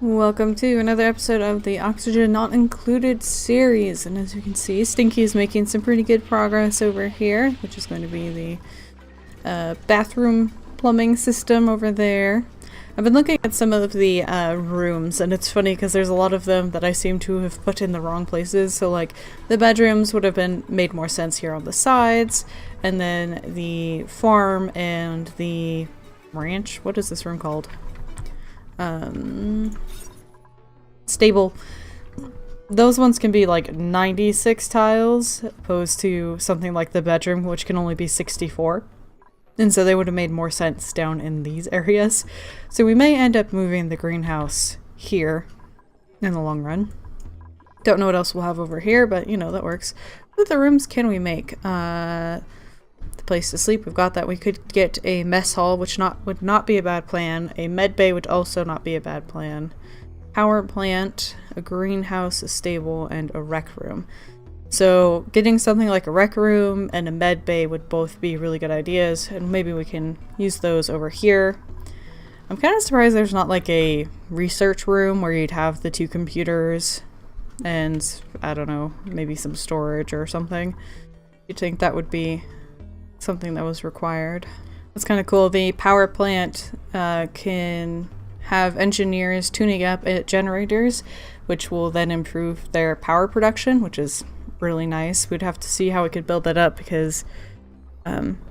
Welcome to another episode of the Oxygen Not Included series, and as you can see, Stinky is making some pretty good progress over here, which is going to be the bathroom plumbing system over there. I've been looking at some of the rooms, and it's funny because there's a lot of them that I seem to have put in the wrong places. So like the bedrooms would have been made more sense here on the sides, and then the farm and the ranch, what is this room called? Stable. Those ones can be like 96 tiles opposed to something like the bedroom, which can only be 64. And so they would have made more sense down in these areas. So we may end up moving the greenhouse here in the long run. Don't know what else we'll have over here, but you know, that works. What other rooms can we make? The place to sleep, we've got that. We could get a mess hall, which would not be a bad plan. A med bay would also not be a bad plan. Power plant, a greenhouse, a stable, and a rec room. So getting something like a rec room and a med bay would both be really good ideas, and maybe we can use those over here. I'm kind of surprised there's not like a research room where you'd have the two computers and, I don't know, maybe some storage or something. You'd think that would be something that was required. That's kind of cool. The power plant can have engineers tuning up generators, which will then improve their power production, which is really nice. We'd have to see how we could build that up because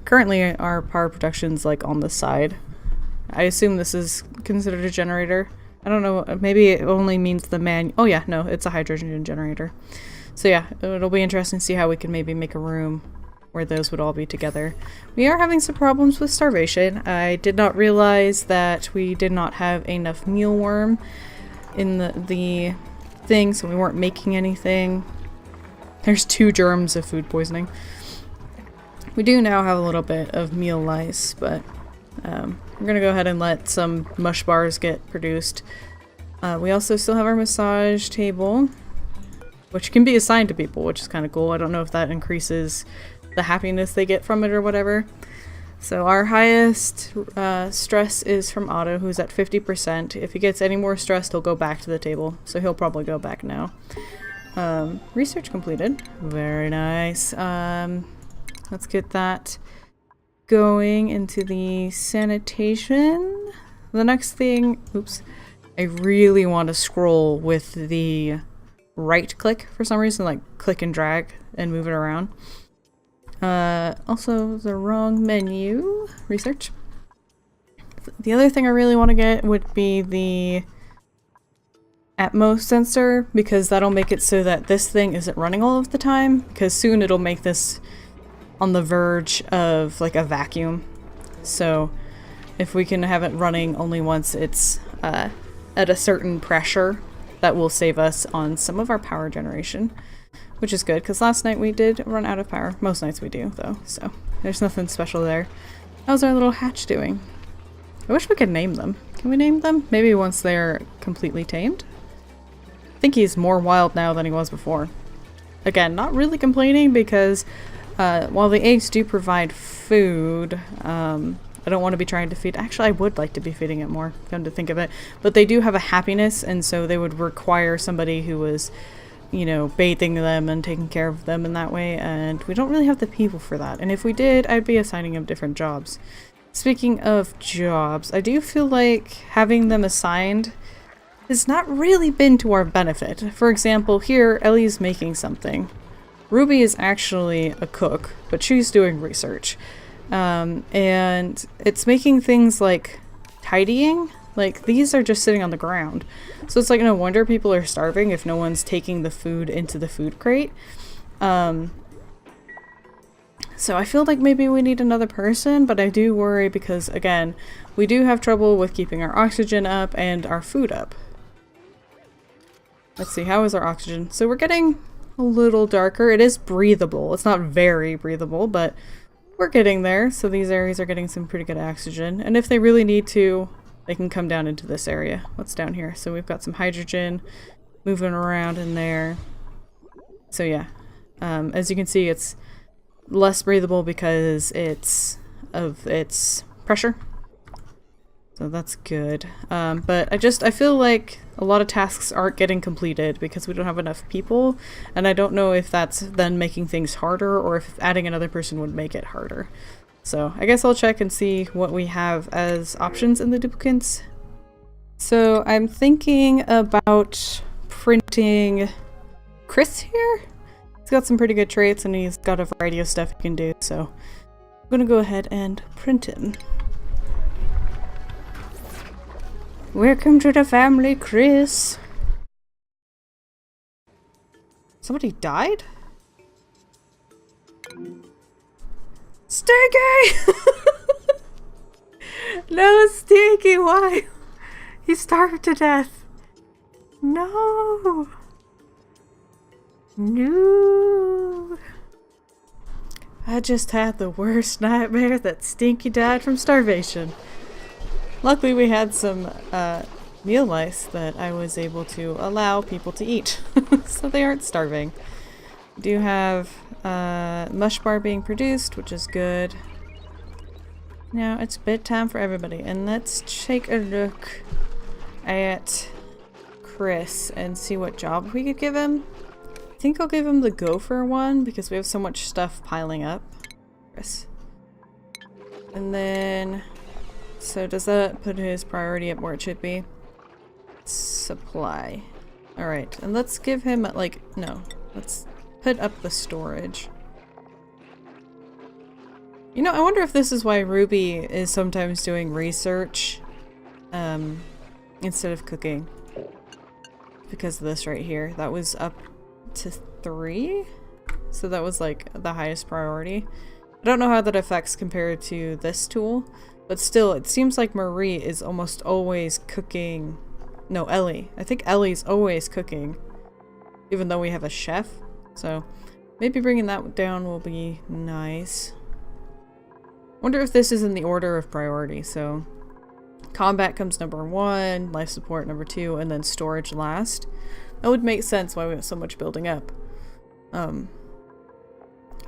currently our power production's like on the side. I assume this is considered a generator. I don't know, maybe it only means the oh yeah, no, it's a hydrogen generator. So yeah, it'll be interesting to see how we can maybe make a room where those would all be together. We are having some problems with starvation. I did not realize that we did not have enough mealworm in the thing, so we weren't making anything. There's 2 germs of food poisoning. We do now have a little bit of meal lice, but we're gonna go ahead and let some mush bars get produced. We also still have our massage table, which can be assigned to people, which is kind of cool. I don't know if that increases the happiness they get from it or whatever. So our highest stress is from Otto, who's at 50%. If he gets any more stressed, he'll go back to the table. So he'll probably go back now. Research completed. Very nice. Let's get that going into the sanitation. The next thing, oops, I really want to scroll with the right click for some reason, like click and drag and move it around. Also the wrong menu. Research. The other thing I really want to get would be the Atmos sensor, because that'll make it so that this thing isn't running all of the time, because soon it'll make this on the verge of like a vacuum. So if we can have it running only once it's at a certain pressure, that will save us on some of our power generation. Which is good, because last night we did run out of power. Most nights we do, though, so there's nothing special there. How's our little hatch doing? I wish we could name them. Can we name them? Maybe once they're completely tamed? I think he's more wild now than he was before. Again, not really complaining, because while the eggs do provide food, I don't want to be trying to feed. Actually, I would like to be feeding it more, come to think of it. But they do have a happiness, and so they would require somebody who was, you know, bathing them and taking care of them in that way, and we don't really have the people for that. And if we did, I'd be assigning them different jobs. Speaking of jobs, I do feel like having them assigned has not really been to our benefit. For example, here, Ellie's making something. Ruby is actually a cook, but she's doing research. And it's making things like tidying. Like, these are just sitting on the ground. So it's like, no wonder people are starving if no one's taking the food into the food crate. So I feel like maybe we need another person, but I do worry because, again, we do have trouble with keeping our oxygen up and our food up. Let's see, how is our oxygen? So we're getting a little darker. It is breathable. It's not very breathable, but we're getting there. So these areas are getting some pretty good oxygen. And if they really need to, they can come down into this area. What's down here? So we've got some hydrogen moving around in there. So yeah, as you can see, it's less breathable because it's of its pressure. So that's good. But I feel like a lot of tasks aren't getting completed because we don't have enough people, and I don't know if that's then making things harder or if adding another person would make it harder. So I guess I'll check and see what we have as options in the duplicates. So I'm thinking about printing Chris here. He's got some pretty good traits and he's got a variety of stuff he can do, so I'm gonna go ahead and print him. Welcome to the family, Chris. Somebody died? Stinky! No, Stinky, why? He starved to death. No. No. I just had the worst nightmare that Stinky died from starvation. Luckily we had some meal lice that I was able to allow people to eat, so they aren't starving. We do have mush bar being produced, which is good. Now it's bedtime for everybody, and let's take a look at Chris and see what job we could give him. I think I'll give him the gopher one because we have so much stuff piling up. Chris. And then, so does that put his priority up where it should be? Supply. Alright, and let's give him, like, no. Let's put up the storage. You know, I wonder if this is why Ruby is sometimes doing research instead of cooking. Because of this right here. That was up to 3? So that was like the highest priority. I don't know how that affects compared to this tool, but still it seems like Marie is almost always cooking. No, Ellie. I think Ellie's always cooking, even though we have a chef. So maybe bringing that down will be nice. Wonder if this is in the order of priority. So combat comes number 1, life support number 2, and then storage last. That would make sense why we have so much building up.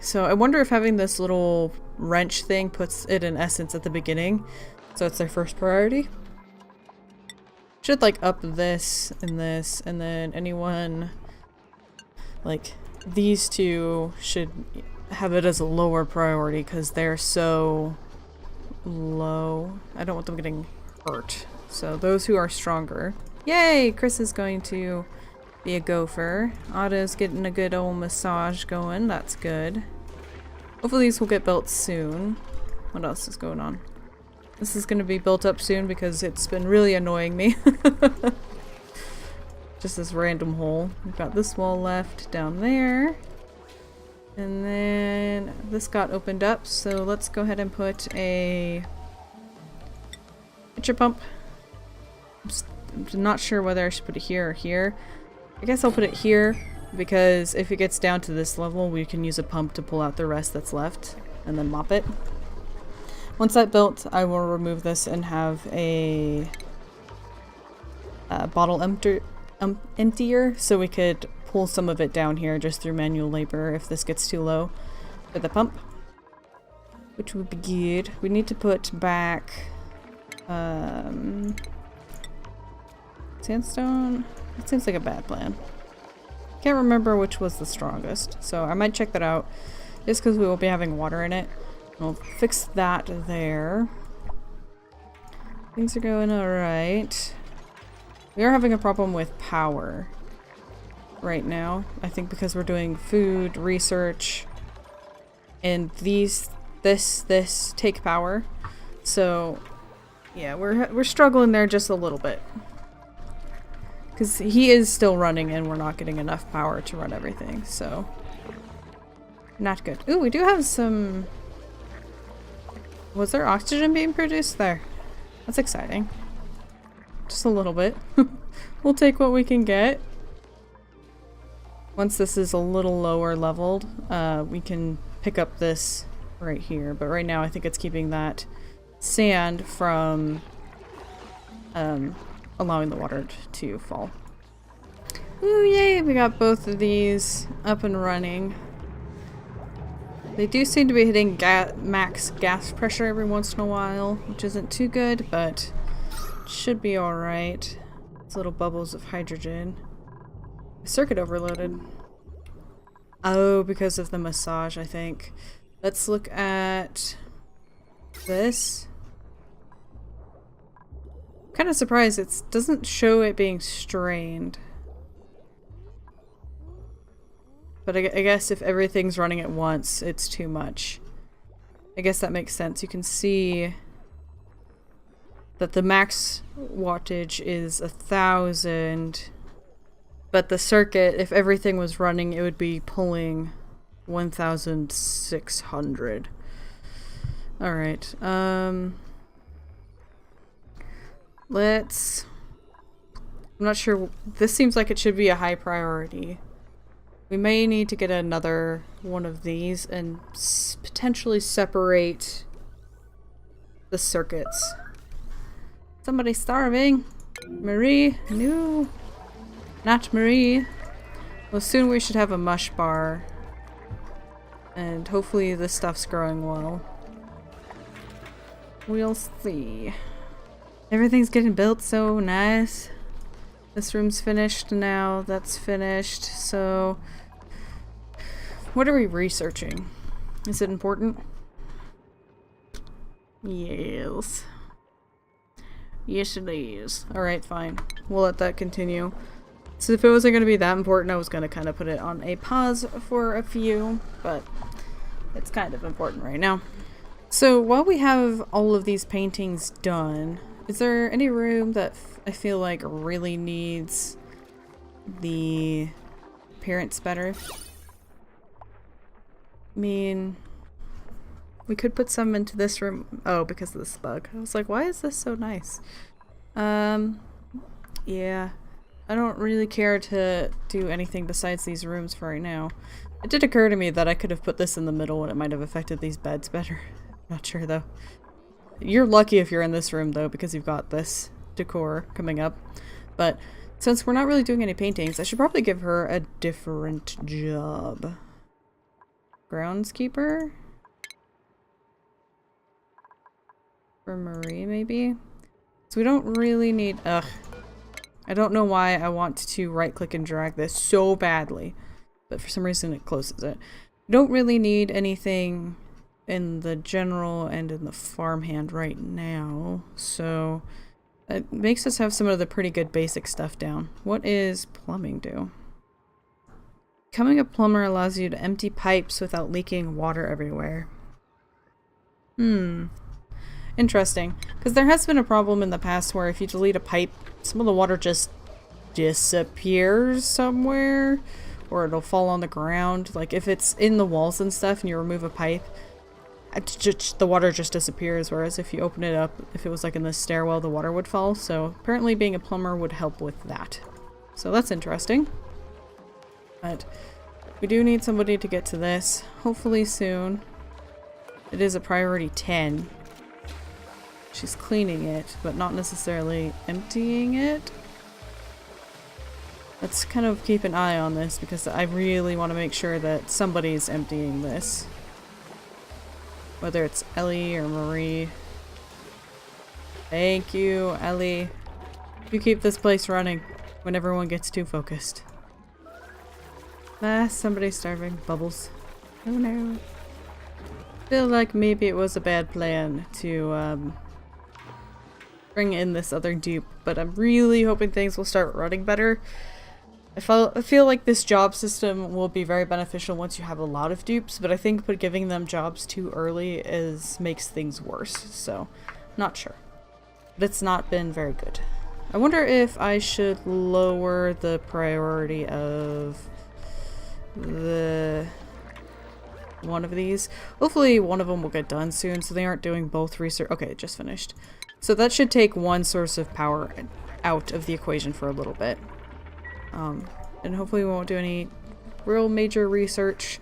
So I wonder if having this little wrench thing puts it in essence at the beginning, so it's their first priority. Should like up this, and then anyone like these two should have it as a lower priority because they're so low. I don't want them getting hurt. So those who are stronger. Yay! Chris is going to be a gopher. Otto's getting a good old massage going. That's good. Hopefully these will get built soon. What else is going on? This is going to be built up soon because it's been really annoying me. Just this random hole. We've got this wall left down there. And then this got opened up, so let's go ahead and put a pitcher pump. I'm not sure whether I should put it here or here. I guess I'll put it here because if it gets down to this level, we can use a pump to pull out the rest that's left and then mop it. Once that's built, I will remove this and have a bottle emptier so we could pull some of it down here just through manual labor if this gets too low for the pump, which would be good. We need to put back sandstone. That seems like a bad plan. Can't remember which was the strongest, so I might check that out just because we will be having water in it. We'll fix that there. Things are going alright. We are having a problem with power right now. I think because we're doing food research and this take power. So yeah, we're struggling there just a little bit. Because he is still running and we're not getting enough power to run everything, so not good. Ooh, we do have some... Was there oxygen being produced there? That's exciting. Just a little bit. We'll take what we can get. Once this is a little lower leveled, we can pick up this right here. But right now I think it's keeping that sand from allowing the water to fall. Ooh, yay! We got both of these up and running. They do seem to be hitting max gas pressure every once in a while, which isn't too good, but should be alright. These little bubbles of hydrogen. Circuit overloaded. Oh, because of the massage, I think. Let's look at this. I'm kind of surprised it doesn't show it being strained. But I guess if everything's running at once, it's too much. I guess that makes sense. You can see that the max wattage is 1,000. But the circuit, if everything was running, it would be pulling 1,600. Alright, let's... I'm not sure. This seems like it should be a high priority. We may need to get another one of these and potentially separate the circuits. Somebody's starving. Marie, no. Not Marie. Well, soon we should have a mush bar. And hopefully this stuff's growing well. We'll see. Everything's getting built so nice. This room's finished now. That's finished. So, what are we researching? Is it important? Yes. Yes, it is. Alright, fine. We'll let that continue. So if it wasn't going to be that important, I was going to kind of put it on a pause for a few, but it's kind of important right now. So while we have all of these paintings done, is there any room that I feel like really needs the appearance better? I mean, we could put some into this room. Oh, because of this bug. I was like, why is this so nice? Yeah. I don't really care to do anything besides these rooms for right now. It did occur to me that I could have put this in the middle and it might have affected these beds better. Not sure though. You're lucky if you're in this room though, because you've got this decor coming up. But since we're not really doing any paintings, I should probably give her a different job. Groundskeeper? For Marie maybe? So we don't really need... Ugh. I don't know why I want to right click and drag this so badly, but for some reason it closes it. Don't really need anything in the general and in the farmhand right now, so it makes us have some of the pretty good basic stuff down. What is plumbing do? Becoming a plumber allows you to empty pipes without leaking water everywhere. Interesting, because there has been a problem in the past where if you delete a pipe, some of the water just disappears somewhere, or it'll fall on the ground. Like if it's in the walls and stuff and you remove a pipe, the water just disappears, whereas if you open it up, if it was like in the stairwell, the water would fall. So apparently being a plumber would help with that. So that's interesting. But we do need somebody to get to this, hopefully soon. It is a priority 10. She's cleaning it, but not necessarily emptying it. Let's kind of keep an eye on this because I really want to make sure that somebody's emptying this. Whether it's Ellie or Marie. Thank you, Ellie. You keep this place running when everyone gets too focused. Ah, somebody's starving. Bubbles. Oh no. Feel like maybe it was a bad plan to bring in this other dupe, but I'm really hoping things will start running better. I feel like this job system will be very beneficial once you have a lot of dupes, but I think giving them jobs too early makes things worse, so not sure. But it's not been very good. I wonder if I should lower the priority of one of these. Hopefully one of them will get done soon so they aren't doing both research. Okay, it just finished. So that should take one source of power out of the equation for a little bit. And hopefully we won't do any real major research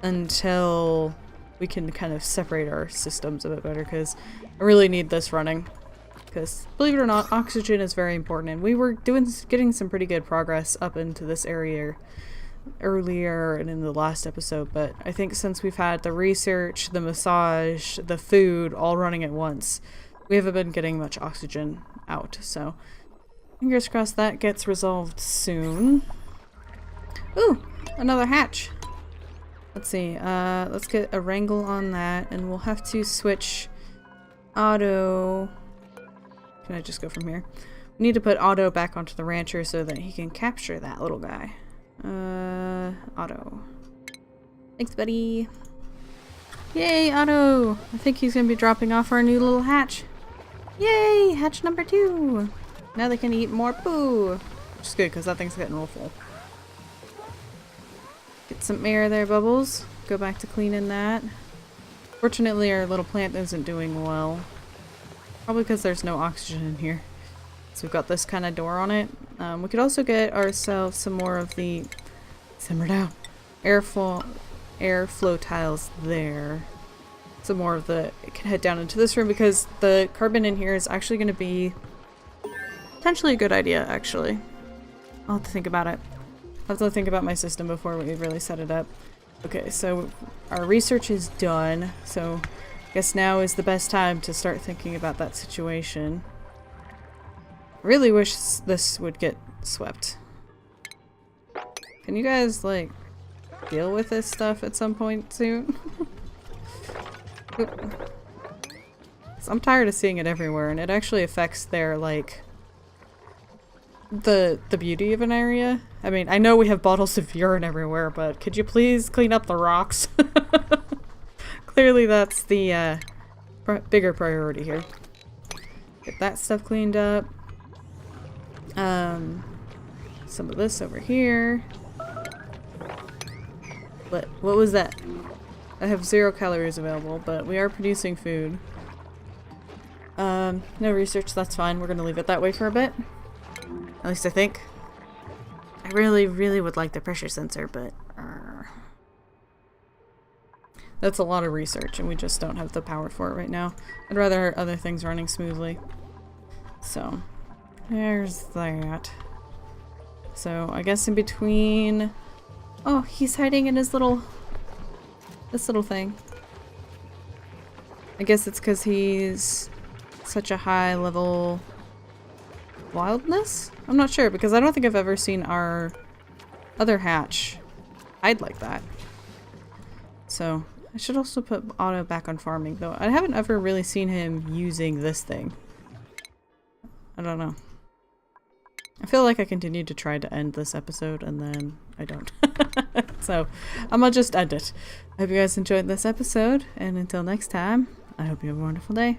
until we can kind of separate our systems a bit better, because I really need this running. Because, believe it or not, oxygen is very important, and we were getting some pretty good progress up into this area earlier and in the last episode, but I think since we've had the research, the massage, the food all running at once, we haven't been getting much oxygen out, so fingers crossed that gets resolved soon. Ooh, another hatch. Let's see, let's get a wrangle on that, and we'll have to switch Otto. Can I just go from here? We need to put Otto back onto the rancher so that he can capture that little guy. Otto. Thanks, buddy. Yay, Otto! I think he's gonna be dropping off our new little hatch. Yay! Hatch number 2! Now they can eat more poo! Which is good, because that thing's getting real full. Get some air there, Bubbles. Go back to cleaning that. Fortunately, our little plant isn't doing well. Probably because there's no oxygen in here. So we've got this kind of door on it. We could also get ourselves some more of the simmer down airflow tiles there. Some more of the it can head down into this room because the carbon in here is actually going to be potentially a good idea. Actually, I'll have to think about it. I'll have to think about my system before we really set it up. Okay, so our research is done. So I guess now is the best time to start thinking about that situation. Really wish this would get swept. Can you guys, like, deal with this stuff at some point soon? I'm tired of seeing it everywhere, and it actually affects their, like, the beauty of an area. I mean, I know we have bottles of urine everywhere, but could you please clean up the rocks? Clearly that's the bigger priority here. Get that stuff cleaned up. Some of this over here. What was that? I have 0 calories available, but we are producing food. No research, that's fine. We're gonna leave it that way for a bit. At least I think. I really, really would like the pressure sensor, but that's a lot of research, and we just don't have the power for it right now. I'd rather other things running smoothly. So, there's that. So, I guess in between... Oh, he's hiding in his this little thing. I guess it's because he's such a high level wildness? I'm not sure, because I don't think I've ever seen our other hatch hide like that. So, I should also put Otto back on farming, though. I haven't ever really seen him using this thing. I don't know. I feel like I continue to try to end this episode, and then I don't. So, I'm gonna just end it. I hope you guys enjoyed this episode, and until next time, I hope you have a wonderful day.